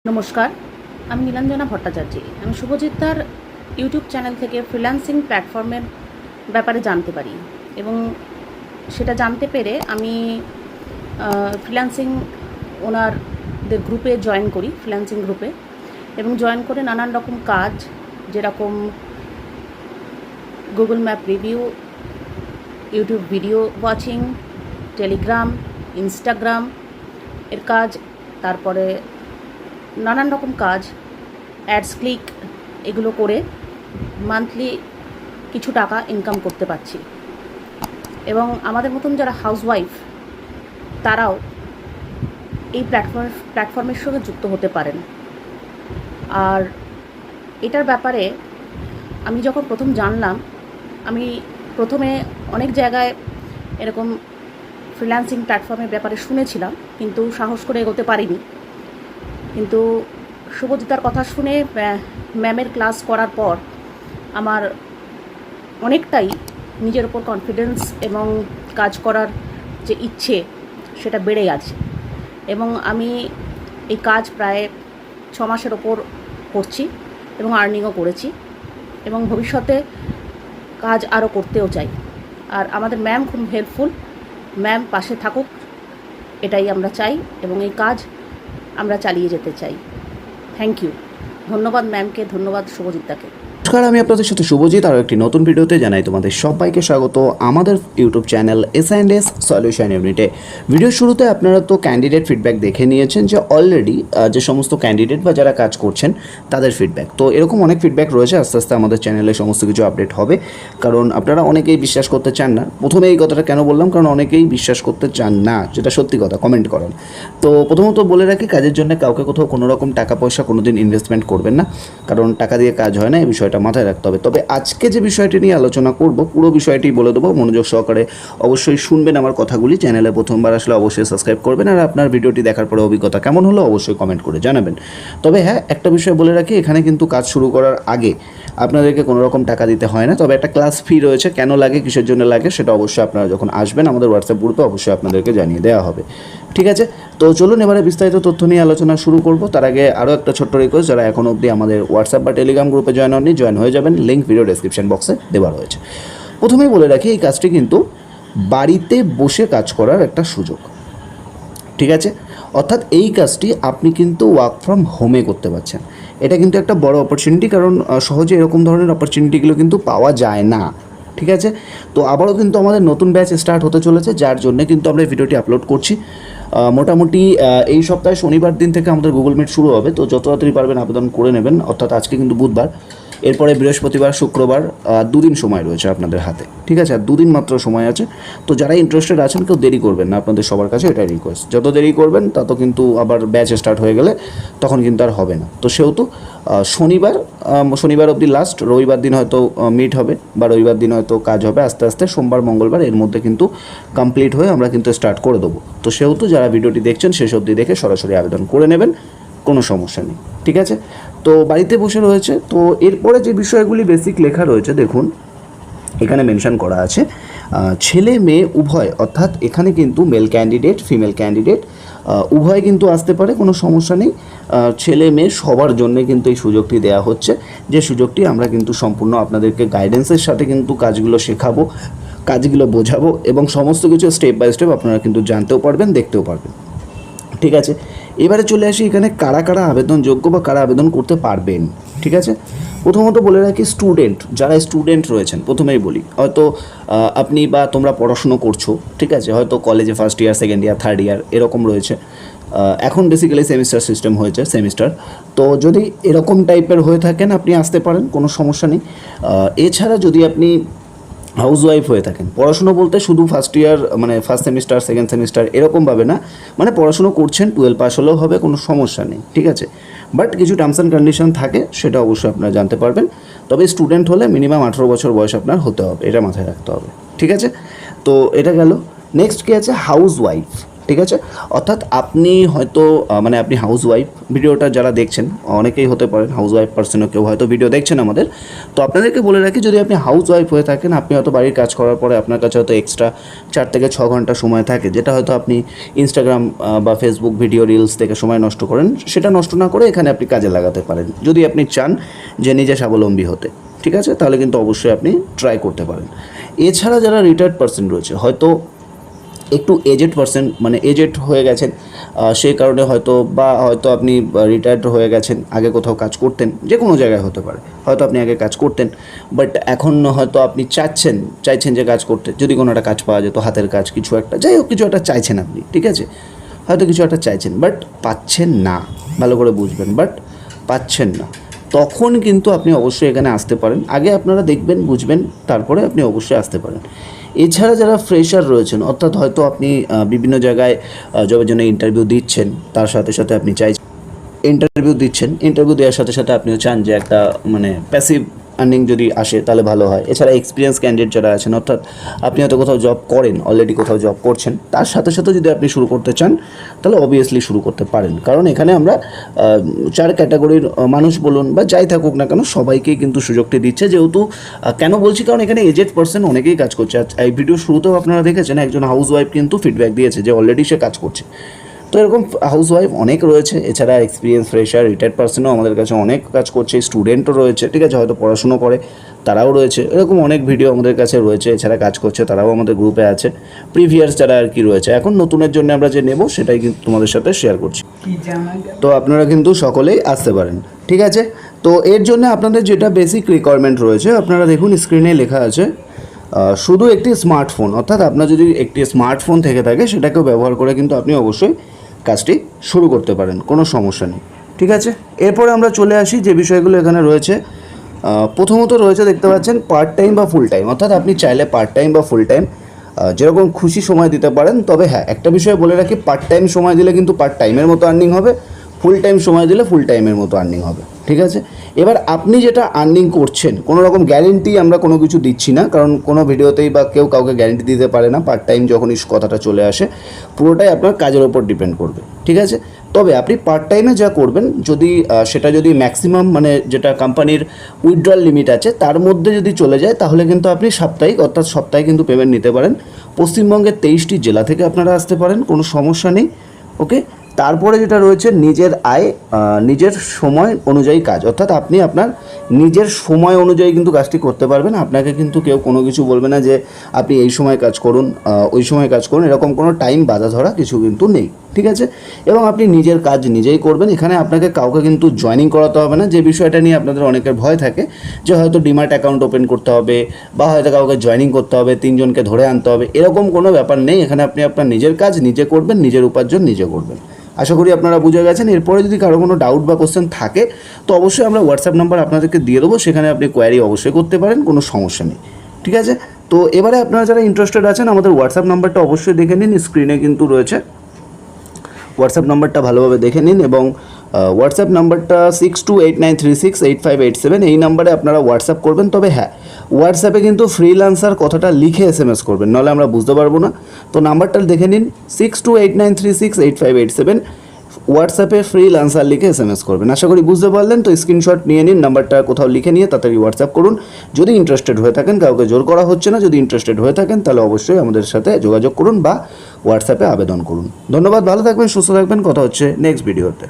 নমস্কার, আমি নীলাঞ্জনা ভট্টাচার্য। আমি শুভজিৎদার ইউটিউব চ্যানেল থেকে ফ্রিল্যান্সিং প্ল্যাটফর্মের ব্যাপারে জানতে পারি এবং সেটা জানতে পেরে আমি ফ্রিল্যান্সিং ওনারদের গ্রুপে জয়েন করি, ফ্রিল্যান্সিং গ্রুপে, এবং জয়েন করে নানান রকম কাজ, যেরকম Google map review, YouTube video watching, Telegram, Instagram এর কাজ, তারপরে নানান রকম কাজ, অ্যাডস ক্লিক, এগুলো করে মান্থলি কিছু টাকা ইনকাম করতে পারছি। এবং আমাদের মতন যারা হাউসওয়াইফ তারাও এই প্ল্যাটফর্মের সঙ্গে যুক্ত হতে পারেন। আর এটার ব্যাপারে আমি যখন প্রথম জানলাম, আমি প্রথমে অনেক জায়গায় এরকম ফ্রিল্যান্সিং প্ল্যাটফর্মের ব্যাপারে শুনেছিলাম, কিন্তু সাহস করে এগোতে পারিনি। কিন্তু শুভজিতার কথা শুনে ম্যামের ক্লাস করার পর আমার অনেকটাই নিজের ওপর কনফিডেন্স এবং কাজ করার যে ইচ্ছে সেটা বেড়ে গেছে। এবং আমি এই কাজ প্রায় 6 মাসের ওপর করছি এবং আর্নিংও করেছি, এবং ভবিষ্যতে কাজ আরও করতেও চাই। আর আমাদের ম্যাম খুব হেল্পফুল, ম্যাম পাশে থাকুক এটাই আমরা চাই, এবং এই কাজ আমরা চালিয়ে যেতে চাই। থ্যাংক ইউ, ধন্যবাদ ম্যামকে, ধন্যবাদ শুভজিৎদাকে। নমস্কার, আমি আপনাদের সাথে শুভজিৎ। আরও একটি নতুন ভিডিওতে জানাই তোমাদের সবাইকে স্বাগত আমাদের ইউটিউব চ্যানেল S&S সলিউশন ইউনিটে। ভিডিওর শুরুতে আপনারা তো ক্যান্ডিডেট ফিডব্যাক দেখে নিয়েছেন, যে অলরেডি যে সমস্ত ক্যান্ডিডেট বা যারা কাজ করছেন তাদের ফিডব্যাক। তো এরকম অনেক ফিডব্যাক রয়েছে, আস্তে আস্তে আমাদের চ্যানেলে সমস্ত কিছু আপডেট হবে, কারণ আপনারা অনেকেই বিশ্বাস করতে চান না। প্রথমে এই কথাটা কেন বললাম, কারণ অনেকেই বিশ্বাস করতে চান না, যেটা সত্যি কথা, কমেন্ট করেন। তো প্রথমত বলে রাখি, কাজের জন্য কাউকে কোথাও কোনো রকম টাকা পয়সা কোনোদিন ইনভেস্টমেন্ট করবেন না, কারণ টাকা দিয়ে কাজ হয় না, এই বিষয়টা মাথায় রাখতে হবে। তবে আজকে যে বিষয়টি নিয়ে আলোচনা করব, পুরো বিষয়টি বলে দেবো, মনোযোগ সহকারে অবশ্যই শুনবেন আমার কথাগুলি। চ্যানেলে প্রথমবার আসলে অবশ্যই সাবস্ক্রাইব করবেন, আর আপনার ভিডিওটি দেখার পরে অভিজ্ঞতা কেমন হলো অবশ্যই কমেন্ট করে জানাবেন। তবে হ্যাঁ, একটা বিষয় বলে রাখি, এখানে কিন্তু কাজ শুরু করার আগে আপনাদেরকে কোনো রকম টাকা দিতে হয় না। তবে একটা ক্লাস ফি রয়েছে, কেন লাগে, কিসের জন্য লাগে, সেটা অবশ্যই আপনারা যখন আসবেন আমাদের হোয়াটসঅ্যাপ গ্রুপে অবশ্যই আপনাদেরকে জানিয়ে দেওয়া হবে। ঠিক আছে, তো চলুন এবারে বিস্তারিত তথ্য নিয়ে আলোচনা শুরু করব। তার আগে আরও একটা ছোট্ট রিকোয়েস্ট, যারা এখনও অবধি আমাদের হোয়াটসঅ্যাপ বা টেলিগ্রাম গ্রুপে জয়েন হননি, জয়েন হয়ে যাবেন, লিঙ্ক ভিডিও ডেসক্রিপশন বক্সে দেওয়া রয়েছে। প্রথমেই বলে রাখি, এই কাজটি কিন্তু বাড়িতে বসে কাজ করার একটা সুযোগ। ঠিক আছে, অর্থাৎ এই কাজটি আপনি কিন্তু ওয়ার্ক ফ্রম হোমে করতে পারছেন। এটা কিন্তু একটা বড় অপরচুনিটি, কারণ সহজে এরকম ধরনের অপরচুনিটিগুলো কিন্তু পাওয়া যায় না। ঠিক আছে, তো আবারও কিন্তু আমাদের নতুন ব্যাচ স্টার্ট হতে চলেছে, যার জন্য কিন্তু আমরা ভিডিওটি আপলোড করছি। মোটামুটি এই সপ্তাহে শনিবার দিন থেকে আমাদের গুগল মিট শুরু হবে, তো যত তাড়াতাড়ি পারবেন আবেদন করে নেবেন। অর্থাৎ আজকে কিন্তু বুধবার, এরপরে বৃহস্পতিবার, শুক্রবার, 2 দিন সময় রয়েছে আপনাদের হাতে। ঠিক আছে, আর 2 দিন মাত্র সময় আছে। তো যারা ইন্টারেস্টেড আছেন কেউ দেরি করবেন না, আপনাদের সবার কাছে এটাই রিকোয়েস্ট। যত দেরি করবেন তত কিন্তু আবার ব্যাচ স্টার্ট হয়ে গেলে তখন কিন্তু আর হবে না। তো সেহেতু শনিবার অবধি লাস্ট, রবিবার দিন হয়তো মিট হবে, বা রবিবার দিন হয়তো কাজ হবে। আস্তে আস্তে সোমবার, মঙ্গলবার এর মধ্যে কিন্তু কমপ্লিট হয়ে আমরা কিন্তু স্টার্ট করে দেবো। তো সেহেতু যারা ভিডিওটি দেখছেন শেষ অবধি দেখে সরাসরি আবেদন করে নেবেন, কোনো সমস্যা নেই। ঠিক আছে, তো বাড়িতে বসে রয়েছে। তো এরপরে যে বিষয়গুলি বেসিক লেখা রয়েছে দেখুন, এখানে মেনশন করা আছে ছেলে মেয়ে উভয়, অর্থাৎ এখানে কিন্তু মেল ক্যান্ডিডেট, ফিমেল ক্যান্ডিডেট উভয় কিন্তু আসতে পারে, কোনো সমস্যা নেই। ছেলে মেয়ে সবার জন্য কিন্তু এই সুযোগটি দেওয়া হচ্ছে, যে সুযোগটি আমরা কিন্তু সম্পূর্ণ আপনাদেরকে গাইডেন্সের সাথে কিন্তু কাজগুলো শেখাবো, কাজগুলো বোঝাবো, এবং সমস্ত কিছু স্টেপ বাই স্টেপ আপনারা কিন্তু জানতেও পারবেন, দেখতেও পারবেন। ঠিক আছে, এবারে চলে আসি এখানে কারা কারা আবেদনযোগ্য বা কারা আবেদন করতে পারবেন। ঠিক আছে, প্রথমত বলে রাখি, স্টুডেন্ট, যারা স্টুডেন্ট রয়েছেন, প্রথমেই বলি, হয়তো আপনি বা তোমরা পড়াশুনো করছো, ঠিক আছে, হয়তো কলেজে first year, second year, third year এরকম রয়েছে। এখন বেসিক্যালি সেমিস্টার সিস্টেম হয়েছে, সেমিস্টার। তো যদি এরকম টাইপের হয়ে থাকেন আপনি আসতে পারেন, কোনো সমস্যা নেই। এছাড়া যদি আপনি হাউসওয়াইফ হয়ে থাকেন, পড়াশুনো বলতে শুধু ফার্স্ট ইয়ার, মানে ফার্স্ট সেমিস্টার, সেকেন্ড সেমিস্টার এরকমভাবে না, মানে পড়াশুনো করছেন, 12 পাস হলেও হবে, কোনো সমস্যা নেই। ঠিক আছে, বাট কিছু টার্মস অ্যান্ড কন্ডিশন থাকে, সেটা অবশ্যই আপনারা জানতে পারবেন। তবে স্টুডেন্ট হলে মিনিমাম 18 বছর বয়স আপনার হতে হবে, এটা মাথায় রাখতে হবে। ঠিক আছে, তো এটা গেল। নেক্সট কী আছে, হাউসওয়াইফ। ঠিক আছে। অর্থাৎ আপনি হয়তো মানে আপনি হাউস ওয়াইফ, ভিডিওটা যারা দেখছেন অনেকেই হতে পারেন হাউস ওয়াইফ পার্সনও, কেউ হয়তো ভিডিও দেখছেন আমাদের। তো আপনাদেরকে বলে রাখি, যদি আপনি হাউস ওয়াইফ হয়ে থাকেন, আপনি হয়তো বাড়ির কাজ করার পরে আপনার কাছে হয়তো এক্সট্রা 4 থেকে 6 ঘন্টা সময় থাকে, যেটা হয়তো আপনি ইনস্টাগ্রাম বা ফেসবুক ভিডিও রিলস থেকে সময় নষ্ট করেন, সেটা নষ্ট না করে এখানে আপনি কাজে লাগাতে পারেন যদি আপনি চান যে নিজে স্বাবলম্বী হতে। ঠিক আছে, তাহলে কিন্তু অবশ্যই আপনি ট্রাই করতে পারেন। এছাড়া যারা রিটায়ার্ড পার্সন রয়েছে, হয়তো একটু এজেড পার্সন, মানে এজেড হয়ে গেছেন, সেই কারণে হয়তো আপনি রিটায়ার্ড হয়ে গেছেন, আগে কোথাও কাজ করতেন, যে কোনো জায়গায় হতে পারে, হয়তো আপনি আগে কাজ করতেন, বাট এখন হয়তো আপনি চাইছেন যে কাজ করতে, যদি কোনো একটা কাজ পাওয়া যেত, হাতের কাজ কিছু একটা, যাই হোক কিছু একটা চাইছেন আপনি, ঠিক আছে, হয়তো কিছু একটা চাইছেন বাট পাচ্ছেন না, ভালো করে বুঝবেন, বাট পাচ্ছেন না, তখন কিন্তু আপনি অবশ্যই এখানে আসতে পারেন। আগে আপনারা দেখবেন, বুঝবেন, তারপরে আপনি অবশ্যই আসতে পারেন। এছাড়া যারা ফ্রেশার রয়েছেন, অর্থাৎ হয়তো আপনি বিভিন্ন জায়গায় জবের জন্য ইন্টারভিউ দিচ্ছেন, তার সাথে সাথে আপনি চাইছেন ইন্টারভিউ দেওয়ার সাথে সাথে আপনিও চান যে একটা মানে প্যাসিভ আর্নিং যদি আসে তাহলে ভালো হয়। এছাড়া এক্সপিরিয়েন্স ক্যান্ডিডেট যারা আছেন, অর্থাৎ আপনি হয়তো কোথাও জব করেন, অলরেডি কোথাও জব করছেন, তার সাথে সাথে যদি আপনি শুরু করতে চান তাহলে অবভিয়াসলি শুরু করতে পারেন। কারণ এখানে আমরা 4 ক্যাটাগরির মানুষ বলুন বা যাই থাকুক না কেন, সবাইকেই কিন্তু সুযোগটি দিচ্ছে। যেহেতু কেন বলছি, কারণ এখানে এজেড পার্সন অনেকেই কাজ করছে। এই ভিডিও শুরুতেও আপনারা দেখেছেন একজন হাউস ওয়াইফ কিন্তু ফিডব্যাক দিয়েছে যে অলরেডি সে কাজ করছে। তো এরকম হাউস ওয়াইফ অনেক রয়েছে। এছাড়া এক্সপিরিয়েন্স ফ্রেশার, রিটায়ার্ড পার্সনও আমাদের কাছে অনেক কাজ করছে, স্টুডেন্টও রয়েছে, ঠিক আছে, হয়তো পড়াশুনো করে তারাও রয়েছে, এরকম অনেক ভিডিও আমাদের কাছে রয়েছে। এছাড়া কাজ করছে তারাও আমাদের গ্রুপে আছে। প্রিভিয়াস যারা আর কি রয়েছে, এখন নতুনের জন্য আমরা যে নেব সেটাই কিন্তু তোমাদের সাথে শেয়ার করছি। তো আপনারা কিন্তু সকলেই আসতে পারেন, ঠিক আছে। তো এর জন্য আপনাদের যেটা বেসিক রিকোয়ারমেন্ট রয়েছে, আপনারা দেখুন স্ক্রিনে লেখা আছে, শুধু একটি স্মার্টফোন, অর্থাৎ আপনার যদি একটি স্মার্টফোন থেকে থাকে সেটাকেও ব্যবহার করে কিন্তু আপনি অবশ্যই কাজটি শুরু করতে পারেন, কোনো সমস্যা নেই, ঠিক আছে। এরপরে আমরা চলে আসি যে বিষয়গুলো এখানে রয়েছে। প্রথমত রয়েছে, দেখতে পাচ্ছেন, পার্ট টাইম বা ফুল টাইম, অর্থাৎ আপনি চাইলে পার্ট টাইম বা ফুল টাইম যেরকম খুশি সময় দিতে পারেন। তবে হ্যাঁ, একটা বিষয় বলে রাখি, পার্ট টাইম সময় দিলে কিন্তু পার্ট টাইমের মতো আর্নিং হবে, ফুল টাইম সময় দিলে ফুল টাইমের মতো আর্নিং হবে, ঠিক আছে। এবার আপনি যেটা আর্নিং করছেন, কোনো রকম গ্যারেন্টি আমরা কোনো কিছু দিচ্ছি না, কারণ কোনো ভিডিওতেই বা কেউ কাউকে গ্যারেন্টি দিতে পারে না। পার্ট টাইম যখনই কথাটা চলে আসে, পুরোটাই আপনার কাজের ওপর ডিপেন্ড করবে, ঠিক আছে। তবে আপনি পার্ট টাইমে যা করবেন, যদি সেটা যদি ম্যাক্সিমাম মানে যেটা কোম্পানির উইথড্রল লিমিট আছে তার মধ্যে যদি চলে যায়, তাহলে কিন্তু আপনি সাপ্তাহিক, অর্থাৎ সপ্তাহে কিন্তু পেমেন্ট নিতে পারেন। পশ্চিমবঙ্গের 23টি জেলা থেকে আপনারা আসতে পারেন, কোনো সমস্যা নেই, ওকে। তারপরে যেটা রয়েছে, নিজের আয়, নিজের সময় অনুযায়ী কাজ, অর্থাৎ আপনি আপনার নিজের সময় অনুযায়ী কিন্তু কাজটি করতে পারবেন। আপনাকে কিন্তু কেউ কোনো কিছু বলবে না যে আপনি এই সময় কাজ করুন, ওই সময় কাজ করুন, এরকম কোনো টাইম বাধা ধরা কিছু কিন্তু নেই, ঠিক আছে। এবং আপনি নিজের কাজ নিজেই করবেন। এখানে আপনাকে কাউকে কিন্তু জয়েনিং করাতে হবে না, যে বিষয়টা নিয়ে আপনাদের অনেকের ভয় থাকে যে হয়তো ডিমার্ট অ্যাকাউন্ট ওপেন করতে হবে বা হয়তো কাউকে জয়েনিং করতে হবে, 3 জনকে ধরে আনতে হবে, এরকম কোনো ব্যাপার নেই। এখানে আপনি আপনার নিজের কাজ নিজে করবেন, নিজের উপার্জন নিজে করবেন। আশা করি আপনারা বুঝে গেছেন। এরপরে যদি কারো কোনো ডাউট বা কোশ্চেন থাকে, তো অবশ্যই আমরা হোয়াটসঅ্যাপ নাম্বার আপনাদেরকে দিয়ে দেবো, সেখানে আপনি কোয়ারি অবশ্যই করতে পারেন, কোনো সমস্যা নেই, ঠিক আছে। তো এবারে আপনারা যারা ইন্টারেস্টেড আছেন, আমাদের হোয়াটসঅ্যাপ নাম্বারটা অবশ্যই দেখে নিন, স্ক্রিনে কিন্তু রয়েছে। হোয়াটসঅ্যাপ নাম্বারটা ভালোভাবে দেখে নিন, এবং হোয়াটসঅ্যাপ নাম্বারটা 6289368587, এই নাম্বারে আপনারা হোয়াটসঅ্যাপ করবেন। তবে হ্যাঁ, হোয়াটসঅ্যাপে কিন্তু ফ্রিল্যান্সার কথাটা লিখে SMS করবেন, নাহলে আমরা বুঝতে পারবো না। তো নাম্বারটা দেখে নিন, 6289368587, হোয়াটসঅ্যাপে ফ্রিল্যান্সার লিখে SMS করবেন। আশা করি বুঝতে পারলেন। তো স্ক্রিনশট নিয়ে নিন, নাম্বারটা কোথাও লিখে নিয়ে তাড়াতাড়ি হোয়াটসঅ্যাপ করুন যদি ইন্টারেস্টেড হয়ে থাকেন। কাউকে জোর করা হচ্ছে না। যদি ইন্টারেস্টেড হয়ে থাকেন তাহলে অবশ্যই আমাদের সাথে যোগাযোগ করুন বা হোয়াটসঅ্যাপে আবেদন করুন। ধন্যবাদ, ভালো থাকবেন, সুস্থ থাকবেন, কথা হচ্ছে নেক্সট ভিডিওতে।